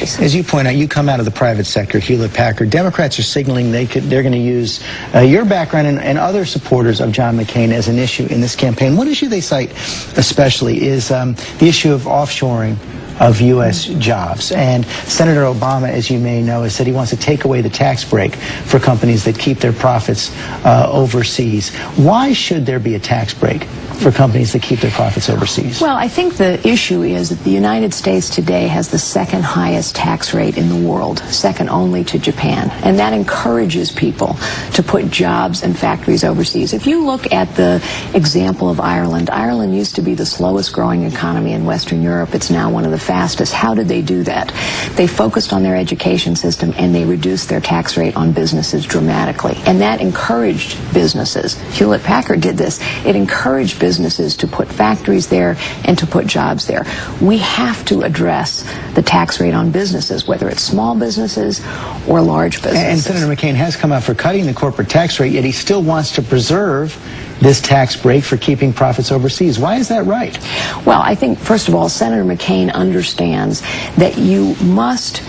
overseas. As you point out, you come out of the private sector, Hewlett-Packard. Democrats are signaling they're going to use your background and other supporters of John McCain as an issue in this campaign. One issue they cite especially is the issue of offshoring of U.S. jobs. And Senator Obama, as you may know, has said he wants to take away the tax break for companies that keep their profits overseas. Why should there be a tax break for companies that keep their profits overseas? Well, I think the issue is that the United States today has the second highest tax rate in the world, second only to Japan. And that encourages people to put jobs and factories overseas. If you look at the example of Ireland, Ireland used to be the slowest growing economy in Western Europe. It's now one of the fastest. How did they do that? They focused on their education system and they reduced their tax rate on businesses dramatically. And that encouraged businesses. Hewlett-Packard did this. It encouraged businesses to put factories there and to put jobs there. We have to address the tax rate on businesses, whether it's small businesses or large businesses. And Senator McCain has come out for cutting the corporate tax rate, yet he still wants to preserve this tax break for keeping profits overseas. Why is that right? Well, I think, first of all, Senator McCain understands that you must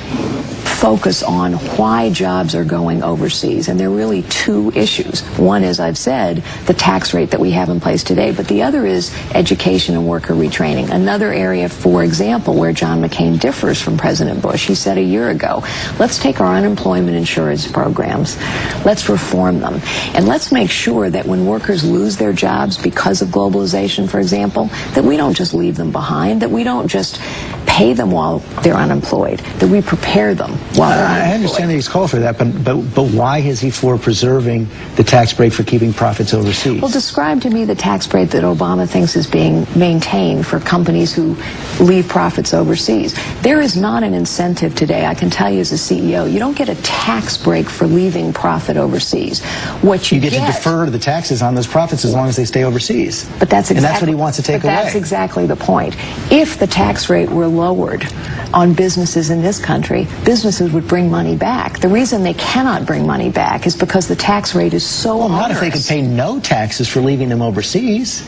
focus on why jobs are going overseas. And there are really two issues. One is, I've said, the tax rate that we have in place today, but the other is education and worker retraining. Another area, for example, where John McCain differs from President Bush. He said a year ago, let's take our unemployment insurance programs, let's reform them, and let's make sure that when workers lose their jobs because of globalization, for example, that we don't just leave them behind, that we don't just pay them while they're unemployed, that we prepare them while they're unemployed. I understand that he's called for that, but why is he for preserving the tax break for keeping profits overseas? Well, describe to me the tax break that Obama thinks is being maintained for companies who leave profits overseas. There is not an incentive today, I can tell you as a CEO, you don't get a tax break for leaving profit overseas. What you get to defer the taxes on those profits as long as they stay overseas. But that's exactly, and that's what he wants to take away. That's exactly the point. If the tax rate were lowered on businesses in this country, businesses would bring money back. The reason they cannot bring money back is because the tax rate is so onerous. Not if they could pay no taxes for leaving them overseas.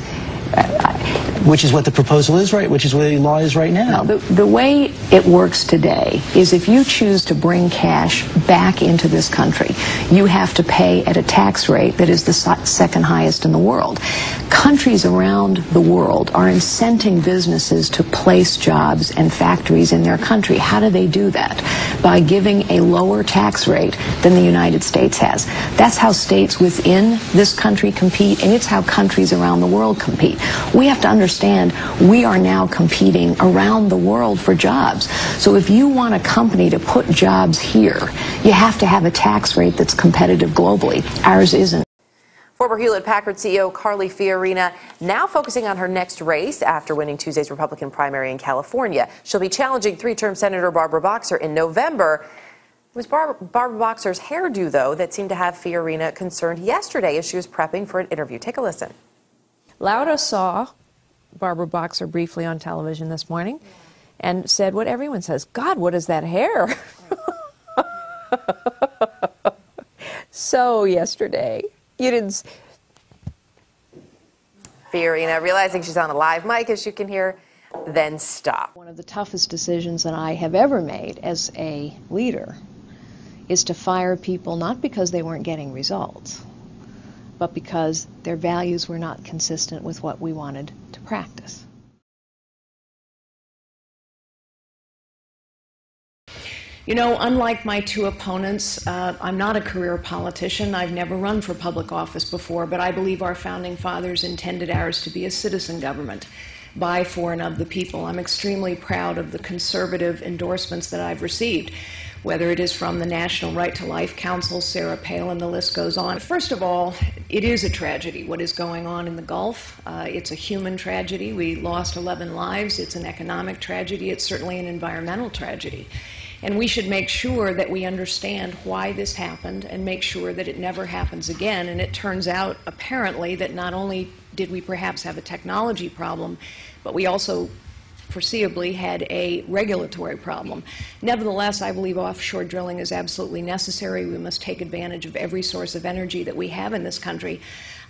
Which is what the proposal is, right? Which is what the law is right now. No, the way it works today is if you choose to bring cash back into this country, you have to pay at a tax rate that is the second highest in the world. Countries around the world are incenting businesses to place jobs and factories in their country. How do they do that? By giving a lower tax rate than the United States has. That's how states within this country compete, and it's how countries around the world compete. We have to understand we are now competing around the world for jobs. So if you want a company to put jobs here, you have to have a tax rate that's competitive globally. Ours isn't. Former Hewlett-Packard CEO Carly Fiorina now focusing on her next race after winning Tuesday's Republican primary in California. She'll be challenging three-term Senator Barbara Boxer in November. It was Barbara Boxer's hairdo, though, that seemed to have Fiorina concerned yesterday as she was prepping for an interview. Take a listen. Laura saw Barbara Boxer briefly on television this morning and said what everyone says, God, what is that hair? So yesterday, you didn't... Fiorina, realizing she's on a live mic, as you can hear, then stop. One of the toughest decisions that I have ever made as a leader is to fire people not because they weren't getting results, but because their values were not consistent with what we wanted to practice. You know, unlike my two opponents, I'm not a career politician. I've never run for public office before, but I believe our founding fathers intended ours to be a citizen government by, for, and of the people. I'm extremely proud of the conservative endorsements that I've received, whether it is from the National Right to Life Council, Sarah Palin, the list goes on. First of all, it is a tragedy what is going on in the Gulf. It's a human tragedy. We lost 11 lives. It's an economic tragedy. It's certainly an environmental tragedy. And we should make sure that we understand why this happened and make sure that it never happens again. And it turns out, apparently, that not only did we perhaps have a technology problem, but we also foreseeably had a regulatory problem. Nevertheless, I believe offshore drilling is absolutely necessary. We must take advantage of every source of energy that we have in this country.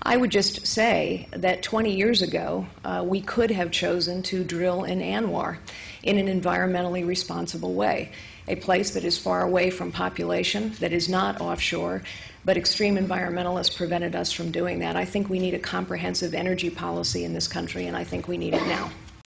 I would just say that 20 years ago, we could have chosen to drill in Anwar in an environmentally responsible way, a place that is far away from population, that is not offshore, but extreme environmentalists prevented us from doing that. I think we need a comprehensive energy policy in this country, and I think we need it now.